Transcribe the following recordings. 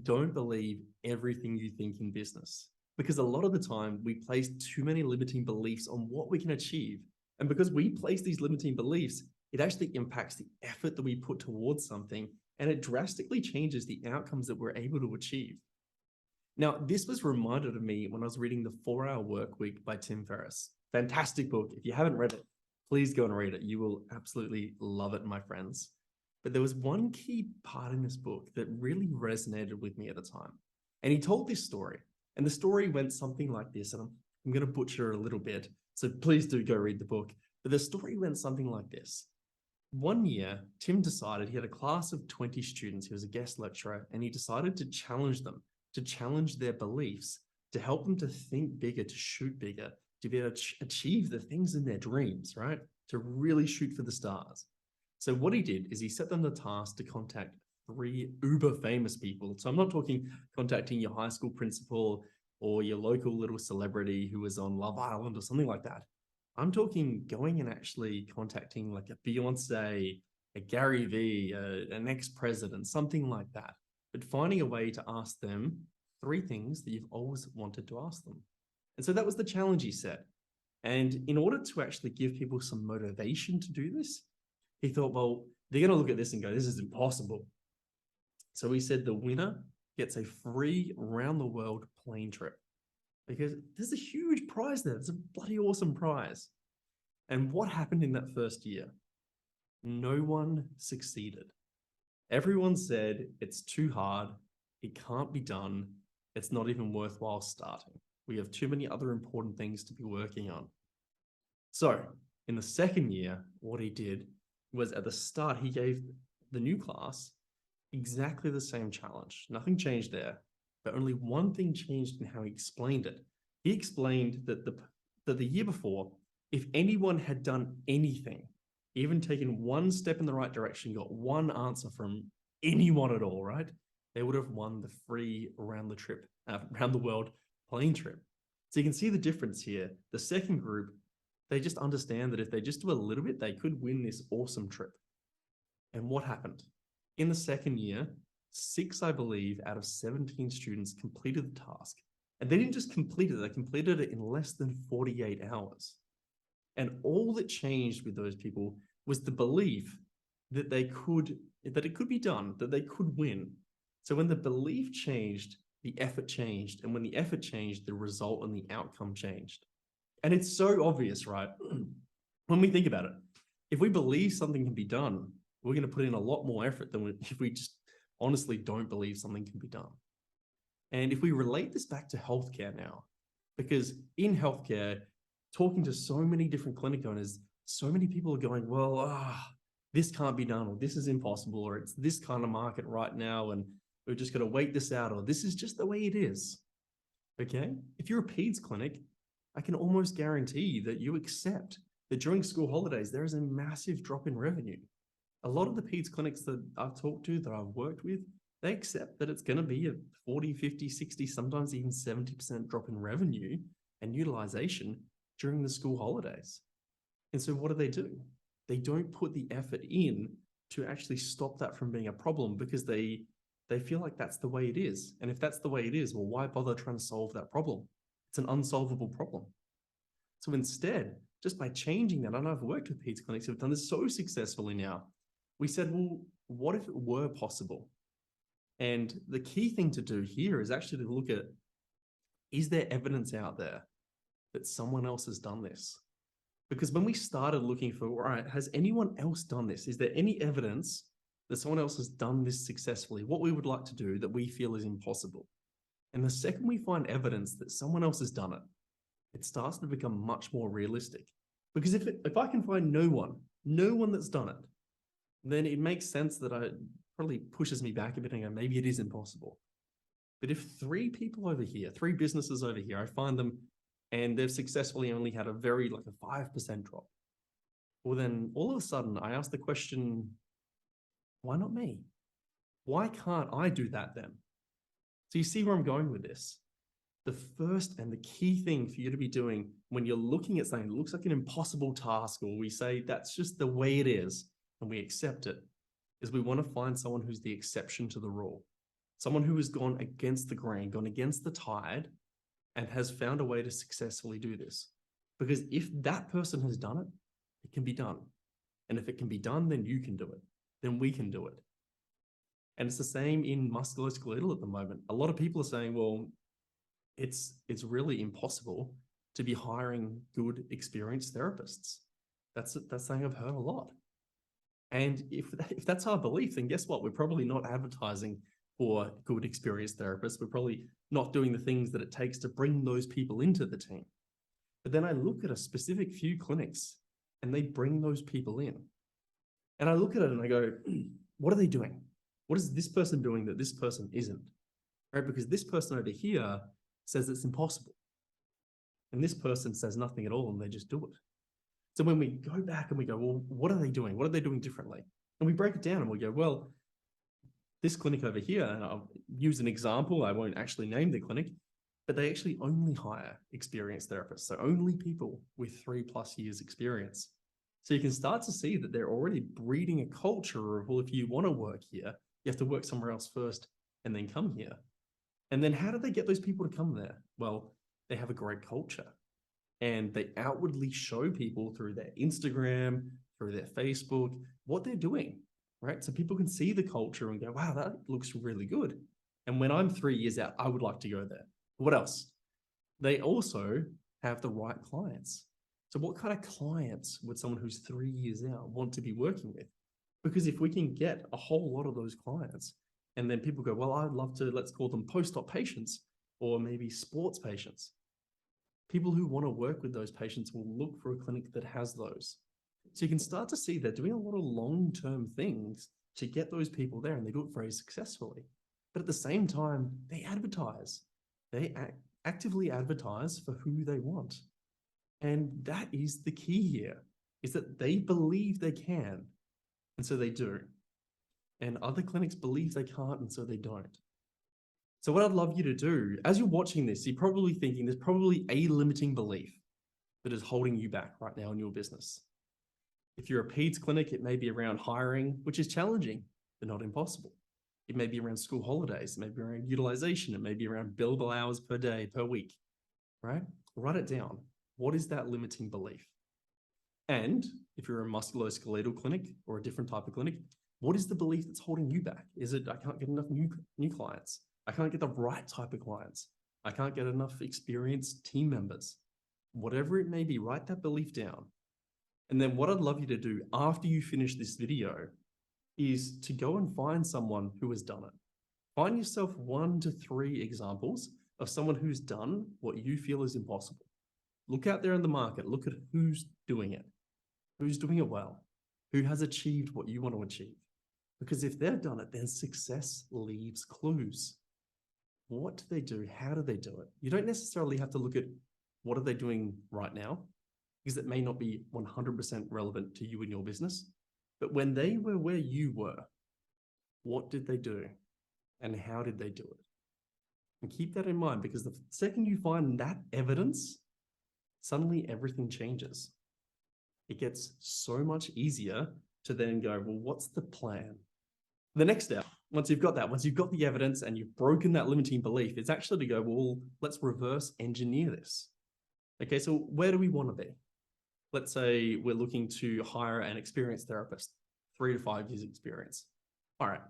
Don't believe everything you think in business, because a lot of the time we place too many limiting beliefs on what we can achieve. And because we place these limiting beliefs, it actually impacts the effort that we put towards something, and it drastically changes the outcomes that we're able to achieve. Now, this was reminded of me when I was reading The 4-Hour Workweek by Tim Ferriss. Fantastic book. If you haven't read it, please go and read it. You will absolutely love it, my friends. But there was one key part in this book that really resonated with me at the time. And he told this story. And the story went something like this. And I'm going to butcher a little bit. So please do go read the book. But the story went something like this. One year, Tim decided he had a class of 20 students. He was a guest lecturer, and he decided to challenge them, to challenge their beliefs, to help them to think bigger, to shoot bigger, to be able to achieve the things in their dreams, right? To really shoot for the stars. So what he did is he set them the task to contact 3 uber famous people. So I'm not talking contacting your high school principal or your local little celebrity who was on Love Island or something like that. I'm talking going and actually contacting like a Beyonce, a Gary Vee, an ex-president, something like that. But finding a way to ask them 3 things that you've always wanted to ask them. And so that was the challenge he set. And in order to actually give people some motivation to do this, he thought, well, they're going to look at this and go, this is impossible. So he said the winner gets a free round the world plane trip, because there's a huge prize there. It's a bloody awesome prize. And what happened in that first year? No one succeeded. Everyone said it's too hard. It can't be done. It's not even worthwhile starting. We have too many other important things to be working on. So in the second year, what he did was at the start, he gave the new class exactly the same challenge. Nothing changed there, but only one thing changed in how he explained it. He explained that the year before, if anyone had done anything, even taken one step in the right direction, got one answer from anyone at all, right? They would have won the free around the world plane trip. So you can see the difference here. The second group, they just understand that if they just do a little bit, they could win this awesome trip. And what happened? In the second year, 6, I believe, out of 17 students completed the task. And they didn't just complete it, they completed it in less than 48 hours. And all that changed with those people was the belief that it could be done, that they could win. So when the belief changed, the effort changed. And when the effort changed, the result and the outcome changed. And it's so obvious, right? When we think about it, if we believe something can be done, we're going to put in a lot more effort than if we just honestly don't believe something can be done. And if we relate this back to healthcare now, because in healthcare, talking to so many different clinic owners, so many people are going, well, this can't be done, or this is impossible, or it's this kind of market right now, and we're just going to wait this out, or this is just the way it is. Okay? If you're a peds clinic, I can almost guarantee that you accept that during school holidays, there is a massive drop in revenue. A lot of the peds clinics that I've talked to, that I've worked with, they accept that it's going to be a 40, 50, 60, sometimes even 70% drop in revenue and utilization during the school holidays. And so what do? They don't put the effort in to actually stop that from being a problem, because they feel like that's the way it is. And if that's the way it is, well, why bother trying to solve that problem? It's an unsolvable problem. So instead, just by changing that, and I've worked with peds clinics who've done this so successfully now, we said, well, what if it were possible? And the key thing to do here is actually to look at, is there evidence out there that someone else has done this? Because when we started looking for, all right, has anyone else done this? Is there any evidence that someone else has done this successfully? What we would like to do that we feel is impossible. And the second we find evidence that someone else has done it, it starts to become much more realistic. Because if I can find no one that's done it, then it makes sense that it probably pushes me back a bit and go, maybe it is impossible. But if 3 people over here, 3 businesses over here, I find them and they've successfully only had a 5% drop, well, then all of a sudden I ask the question, why not me? Why can't I do that then? So you see where I'm going with this. The first and the key thing for you to be doing when you're looking at something that looks like an impossible task, or we say that's just the way it is, and we accept it, is we want to find someone who's the exception to the rule. someone who has gone against the grain, gone against the tide, and has found a way to successfully do this. Because if that person has done it, it can be done. And if it can be done, then you can do it. Then we can do it. And it's the same in musculoskeletal at the moment. A lot of people are saying, well, it's really impossible to be hiring good, experienced therapists. That's something I've heard a lot. And if that's our belief, then guess what? We're probably not advertising for good, experienced therapists. We're probably not doing the things that it takes to bring those people into the team. But then I look at a specific few clinics and they bring those people in. And I look at it and I go, what are they doing? What is this person doing that this person isn't? Right? Because this person over here says it's impossible. And this person says nothing at all and they just do it. So when we go back and we go, well, what are they doing? What are they doing differently? And we break it down and we go, well, this clinic over here, and I'll use an example, I won't actually name the clinic, but they actually only hire experienced therapists. So only people with 3+ years experience. So you can start to see that they're already breeding a culture of, well, if you want to work here, you have to work somewhere else first and then come here. And then how do they get those people to come there? Well, they have a great culture and they outwardly show people through their Instagram, through their Facebook, what they're doing, right? So people can see the culture and go, wow, that looks really good. And when I'm 3 years out, I would like to go there. What else? They also have the right clients. So what kind of clients would someone who's 3 years out want to be working with? Because if we can get a whole lot of those clients, and then people go, well, I'd love to, let's call them post-op patients, or maybe sports patients. People who want to work with those patients will look for a clinic that has those. So you can start to see they're doing a lot of long-term things to get those people there, and they do it very successfully. But at the same time, they advertise. They actively advertise for who they want. And that is the key here, is that they believe they can, and so they do. And other clinics believe they can't, and so they don't. So what I'd love you to do, as you're watching this, you're probably thinking there's probably a limiting belief that is holding you back right now in your business. If you're a peds clinic, it may be around hiring, which is challenging, but not impossible. It may be around school holidays, it may be around utilization, it may be around billable hours per day, per week, right? Write it down. What is that limiting belief? And if you're a musculoskeletal clinic or a different type of clinic, what is the belief that's holding you back? Is it, I can't get enough new clients? I can't get the right type of clients. I can't get enough experienced team members. Whatever it may be, write that belief down. And then what I'd love you to do after you finish this video is to go and find someone who has done it. Find yourself 1 to 3 examples of someone who's done what you feel is impossible. Look out there in the market, look at who's doing it well, who has achieved what you want to achieve. Because if they've done it, then success leaves clues. What do they do? How do they do it? You don't necessarily have to look at what are they doing right now, because it may not be 100% relevant to you and your business. But when they were where you were, what did they do? And how did they do it? And keep that in mind, because the second you find that evidence, suddenly everything changes. It gets so much easier to then go, well, what's the plan? The next step, once you've got that, once you've got the evidence and you've broken that limiting belief, is actually to go, well, let's reverse engineer this. Okay, so where do we want to be? Let's say we're looking to hire an experienced therapist, 3 to 5 years experience. All right,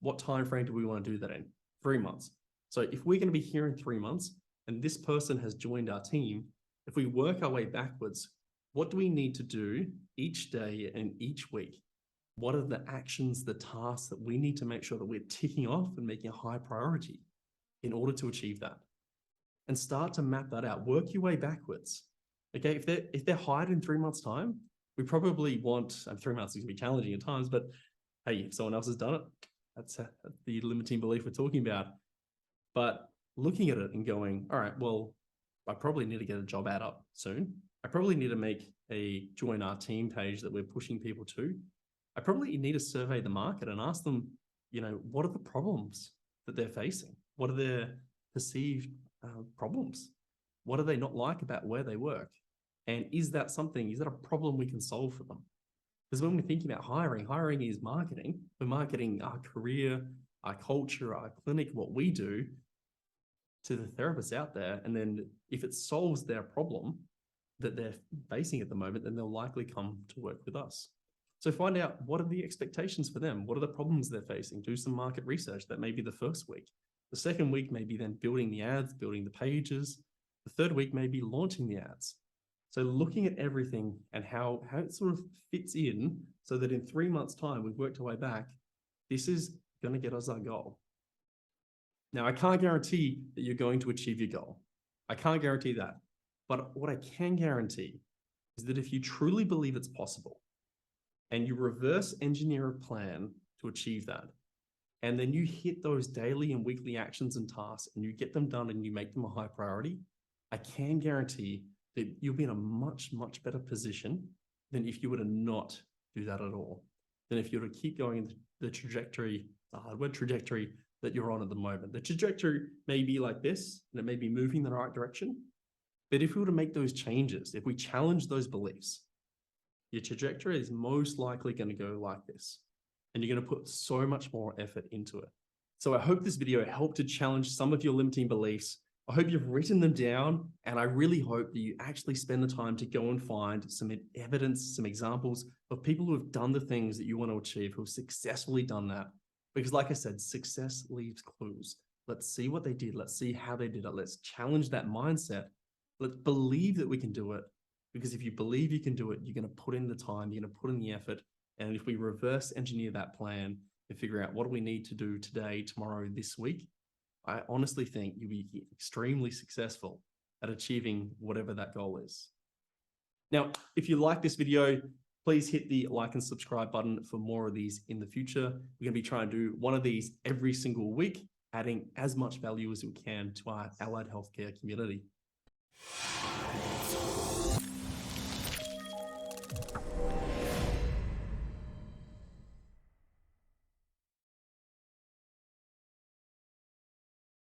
what time frame do we want to do that in? 3 months. So if we're going to be here in 3 months and this person has joined our team, if we work our way backwards, what do we need to do each day and each week? What are the actions, the tasks that we need to make sure that we're ticking off and making a high priority in order to achieve that? And start to map that out. Work your way backwards. Okay, if they're hired in 3 months' time, we probably want, 3 months is going to be challenging at times, but hey, if someone else has done it, that's the limiting belief we're talking about. But looking at it and going, all right, well, I probably need to get a job ad up soon. I probably need to make a join our team page that we're pushing people to. I probably need to survey the market and ask them, what are the problems that they're facing? What are their perceived problems? What do they not like about where they work? And is that a problem we can solve for them? Because when we're thinking about hiring is marketing. We're marketing our career, our culture, our clinic, what we do to the therapists out there. And then if it solves their problem that they're facing at the moment, then they'll likely come to work with us. So find out what are the expectations for them? What are the problems they're facing? Do some market research. That may be the first week. The second week may be then building the ads, building the pages. The third week may be launching the ads. So looking at everything and how it sort of fits in so that in 3 months' time, we've worked our way back. This is going to get us our goal. Now, I can't guarantee that you're going to achieve your goal. I can't guarantee that. But what I can guarantee is that if you truly believe it's possible and you reverse engineer a plan to achieve that, and then you hit those daily and weekly actions and tasks and you get them done and you make them a high priority, I can guarantee that you'll be in a much, much better position than if you were to not do that at all. Than if you were to keep going in the trajectory, the hardware trajectory that you're on at the moment. The trajectory may be like this, and it may be moving in the right direction. But if we were to make those changes, if we challenge those beliefs, your trajectory is most likely going to go like this. And you're going to put so much more effort into it. So I hope this video helped to challenge some of your limiting beliefs. I hope you've written them down, and I really hope that you actually spend the time to go and find some evidence, some examples of people who have done the things that you want to achieve, who have successfully done that. Because like I said, success leaves clues. Let's see what they did. Let's see how they did it. Let's challenge that mindset. Let's believe that we can do it. Because if you believe you can do it, you're going to put in the time, you're going to put in the effort. And if we reverse engineer that plan and figure out what do we need to do today, tomorrow, this week, I honestly think you'll be extremely successful at achieving whatever that goal is. Now, if you like this video, please hit the like and subscribe button for more of these in the future. We're going to be trying to do one of these every single week, adding as much value as we can to our allied healthcare community.